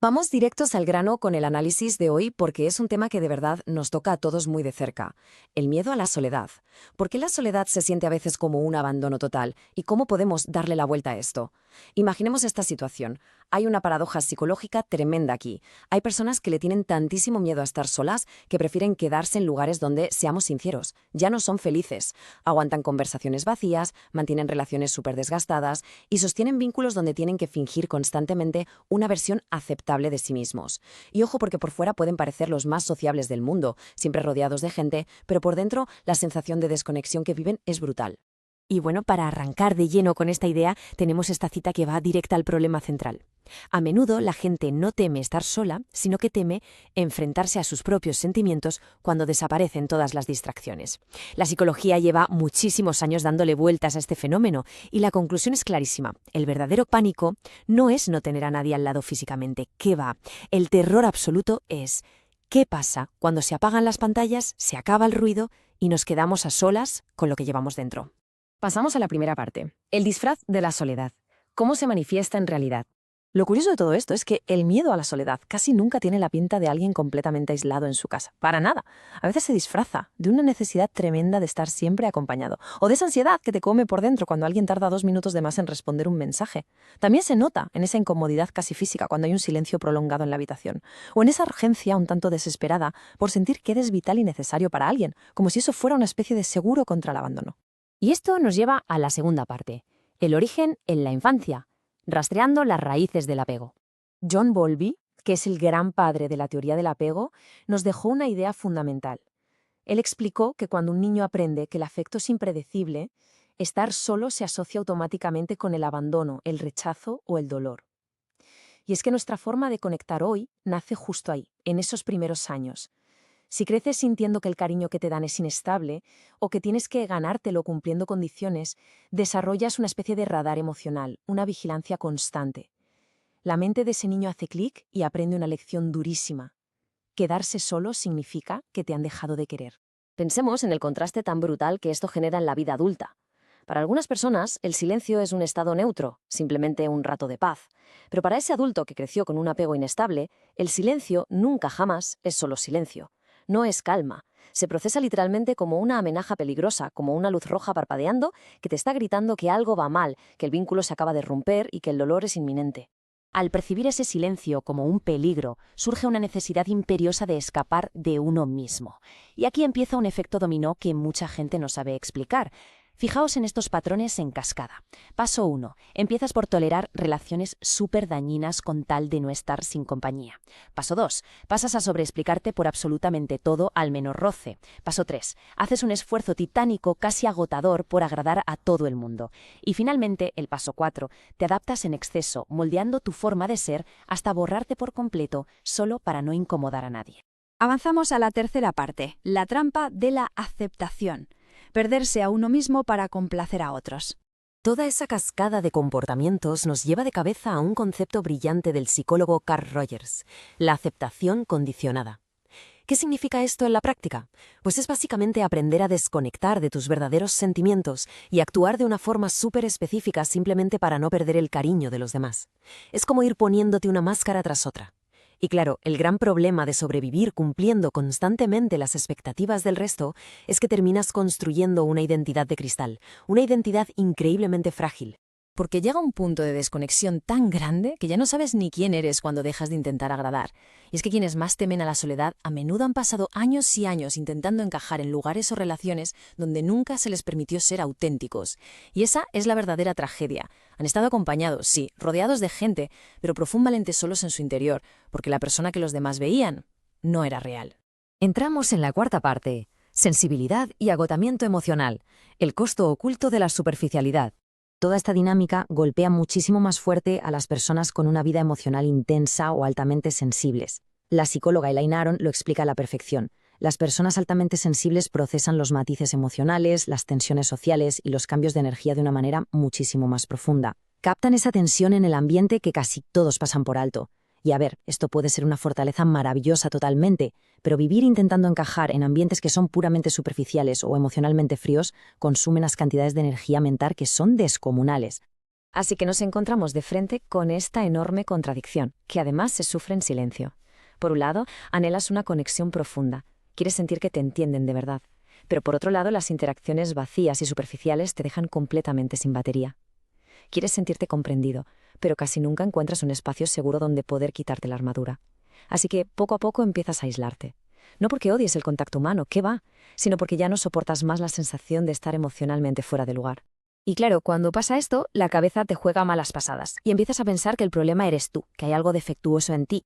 Vamos directos al grano con el análisis de hoy porque es un tema que de verdad nos toca a todos muy de cerca. El miedo a la soledad. ¿Por qué la soledad se siente a veces como un abandono total? ¿Y cómo podemos darle la vuelta a esto? Imaginemos esta situación. Hay una paradoja psicológica tremenda aquí. Hay personas que le tienen tantísimo miedo a estar solas que prefieren quedarse en lugares donde, seamos sinceros, ya no son felices. Aguantan conversaciones vacías, mantienen relaciones súper desgastadas y sostienen vínculos donde tienen que fingir constantemente una versión aceptable de sí mismos. Y ojo porque por fuera pueden parecer los más sociables del mundo, siempre rodeados de gente, pero por dentro la sensación de desconexión que viven es brutal. Y bueno, para arrancar de lleno con esta idea, tenemos esta cita que va directa al problema central. A menudo la gente no teme estar sola, sino que teme enfrentarse a sus propios sentimientos cuando desaparecen todas las distracciones. La psicología lleva muchísimos años dándole vueltas a este fenómeno y la conclusión es clarísima. El verdadero pánico no es no tener a nadie al lado físicamente. ¿Qué va? El terror absoluto es ¿qué pasa cuando se apagan las pantallas, se acaba el ruido y nos quedamos a solas con lo que llevamos dentro? Pasamos a la primera parte, el disfraz de la soledad. ¿Cómo se manifiesta en realidad? Lo curioso de todo esto es que el miedo a la soledad casi nunca tiene la pinta de alguien completamente aislado en su casa. Para nada. A veces se disfraza de una necesidad tremenda de estar siempre acompañado. O de esa ansiedad que te come por dentro cuando alguien tarda 2 minutos de más en responder un mensaje. También se nota en esa incomodidad casi física cuando hay un silencio prolongado en la habitación. O en esa urgencia un tanto desesperada por sentir que eres vital y necesario para alguien, como si eso fuera una especie de seguro contra el abandono. Y esto nos lleva a la segunda parte, el origen en la infancia, rastreando las raíces del apego. John Bowlby, que es el gran padre de la teoría del apego, nos dejó una idea fundamental. Él explicó que cuando un niño aprende que el afecto es impredecible, estar solo se asocia automáticamente con el abandono, el rechazo o el dolor. Y es que nuestra forma de conectar hoy nace justo ahí, en esos primeros años. Si creces sintiendo que el cariño que te dan es inestable o que tienes que ganártelo cumpliendo condiciones, desarrollas una especie de radar emocional, una vigilancia constante. La mente de ese niño hace clic y aprende una lección durísima. Quedarse solo significa que te han dejado de querer. Pensemos en el contraste tan brutal que esto genera en la vida adulta. Para algunas personas, el silencio es un estado neutro, simplemente un rato de paz. Pero para ese adulto que creció con un apego inestable, el silencio nunca jamás es solo silencio. No es calma. Se procesa literalmente como una amenaza peligrosa, como una luz roja parpadeando que te está gritando que algo va mal, que el vínculo se acaba de romper y que el dolor es inminente. Al percibir ese silencio como un peligro, surge una necesidad imperiosa de escapar de uno mismo. Y aquí empieza un efecto dominó que mucha gente no sabe explicar. Fijaos en estos patrones en cascada. Paso 1. Empiezas por tolerar relaciones súper dañinas con tal de no estar sin compañía. Paso 2. Pasas a sobreexplicarte por absolutamente todo al menor roce. Paso 3. Haces un esfuerzo titánico casi agotador por agradar a todo el mundo. Y finalmente, el paso 4. Te adaptas en exceso, moldeando tu forma de ser hasta borrarte por completo solo para no incomodar a nadie. Avanzamos a la tercera parte, la trampa de la aceptación. Perderse a uno mismo para complacer a otros. Toda esa cascada de comportamientos nos lleva de cabeza a un concepto brillante del psicólogo Carl Rogers, la aceptación condicionada. ¿Qué significa esto en la práctica? Pues es básicamente aprender a desconectar de tus verdaderos sentimientos y actuar de una forma súper específica simplemente para no perder el cariño de los demás. Es como ir poniéndote una máscara tras otra. Y claro, el gran problema de sobrevivir cumpliendo constantemente las expectativas del resto es que terminas construyendo una identidad de cristal, una identidad increíblemente frágil. Porque llega un punto de desconexión tan grande que ya no sabes ni quién eres cuando dejas de intentar agradar. Y es que quienes más temen a la soledad a menudo han pasado años y años intentando encajar en lugares o relaciones donde nunca se les permitió ser auténticos. Y esa es la verdadera tragedia. Han estado acompañados, sí, rodeados de gente, pero profundamente solos en su interior, porque la persona que los demás veían no era real. Entramos en la cuarta parte, sensibilidad y agotamiento emocional, el costo oculto de la superficialidad. Toda esta dinámica golpea muchísimo más fuerte a las personas con una vida emocional intensa o altamente sensibles. La psicóloga Elaine Aron lo explica a la perfección. Las personas altamente sensibles procesan los matices emocionales, las tensiones sociales y los cambios de energía de una manera muchísimo más profunda. Captan esa tensión en el ambiente que casi todos pasan por alto. Y a ver, esto puede ser una fortaleza maravillosa totalmente, pero vivir intentando encajar en ambientes que son puramente superficiales o emocionalmente fríos consume unas cantidades de energía mental que son descomunales. Así que nos encontramos de frente con esta enorme contradicción, que además se sufre en silencio. Por un lado, anhelas una conexión profunda, quieres sentir que te entienden de verdad. Pero por otro lado, las interacciones vacías y superficiales te dejan completamente sin batería. Quieres sentirte comprendido, pero casi nunca encuentras un espacio seguro donde poder quitarte la armadura. Así que poco a poco empiezas a aislarte. No porque odies el contacto humano, ¿qué va?, sino porque ya no soportas más la sensación de estar emocionalmente fuera de lugar. Y claro, cuando pasa esto, la cabeza te juega malas pasadas y empiezas a pensar que el problema eres tú, que hay algo defectuoso en ti.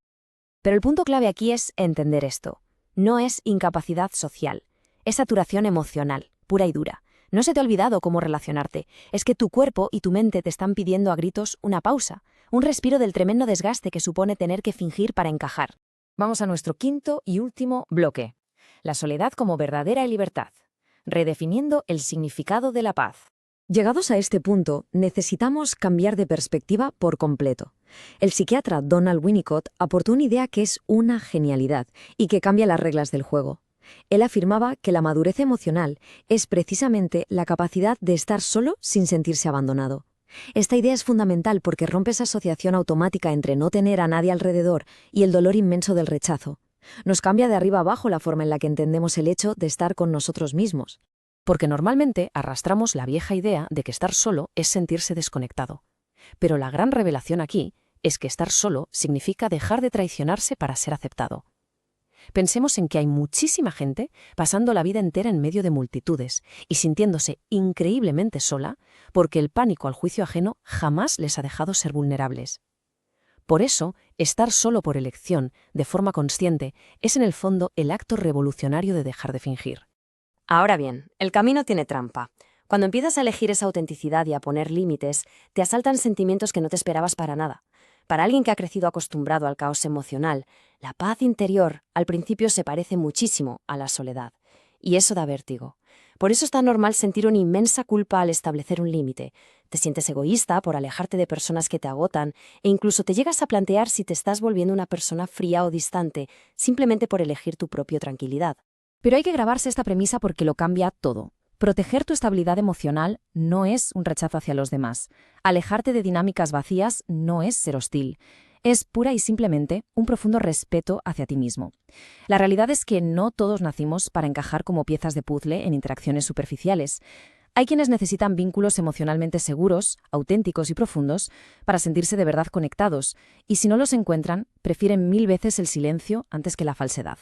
Pero el punto clave aquí es entender esto. No es incapacidad social, es saturación emocional, pura y dura. No se te ha olvidado cómo relacionarte, es que tu cuerpo y tu mente te están pidiendo a gritos una pausa, un respiro del tremendo desgaste que supone tener que fingir para encajar. Vamos a nuestro quinto y último bloque. La soledad como verdadera libertad. Redefiniendo el significado de la paz. Llegados a este punto, necesitamos cambiar de perspectiva por completo. El psiquiatra Donald Winnicott aportó una idea que es una genialidad y que cambia las reglas del juego. Él afirmaba que la madurez emocional es precisamente la capacidad de estar solo sin sentirse abandonado. Esta idea es fundamental porque rompe esa asociación automática entre no tener a nadie alrededor y el dolor inmenso del rechazo. Nos cambia de arriba abajo la forma en la que entendemos el hecho de estar con nosotros mismos. Porque normalmente arrastramos la vieja idea de que estar solo es sentirse desconectado. Pero la gran revelación aquí es que estar solo significa dejar de traicionarse para ser aceptado. Pensemos en que hay muchísima gente pasando la vida entera en medio de multitudes y sintiéndose increíblemente sola porque el pánico al juicio ajeno jamás les ha dejado ser vulnerables. Por eso, estar solo por elección, de forma consciente, es en el fondo el acto revolucionario de dejar de fingir. Ahora bien, el camino tiene trampa. Cuando empiezas a elegir esa autenticidad y a poner límites, te asaltan sentimientos que no te esperabas para nada. Para alguien que ha crecido acostumbrado al caos emocional, la paz interior al principio se parece muchísimo a la soledad. Y eso da vértigo. Por eso es tan normal sentir una inmensa culpa al establecer un límite. Te sientes egoísta por alejarte de personas que te agotan e incluso te llegas a plantear si te estás volviendo una persona fría o distante, simplemente por elegir tu propia tranquilidad. Pero hay que grabarse esta premisa porque lo cambia todo. Proteger tu estabilidad emocional no es un rechazo hacia los demás. Alejarte de dinámicas vacías no es ser hostil. Es pura y simplemente un profundo respeto hacia ti mismo. La realidad es que no todos nacimos para encajar como piezas de puzzle en interacciones superficiales. Hay quienes necesitan vínculos emocionalmente seguros, auténticos y profundos para sentirse de verdad conectados, y si no los encuentran, prefieren 1000 veces el silencio antes que la falsedad.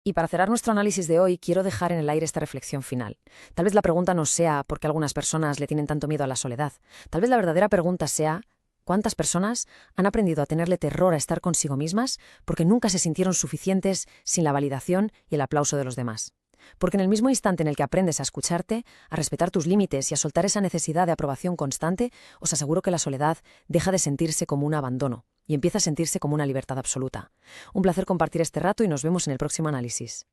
Y para cerrar nuestro análisis de hoy, quiero dejar en el aire esta reflexión final. Tal vez la pregunta no sea por qué algunas personas le tienen tanto miedo a la soledad. Tal vez la verdadera pregunta sea ¿cuántas personas han aprendido a tenerle terror a estar consigo mismas porque nunca se sintieron suficientes sin la validación y el aplauso de los demás? Porque en el mismo instante en el que aprendes a escucharte, a respetar tus límites y a soltar esa necesidad de aprobación constante, os aseguro que la soledad deja de sentirse como un abandono y empieza a sentirse como una libertad absoluta. Un placer compartir este rato y nos vemos en el próximo análisis.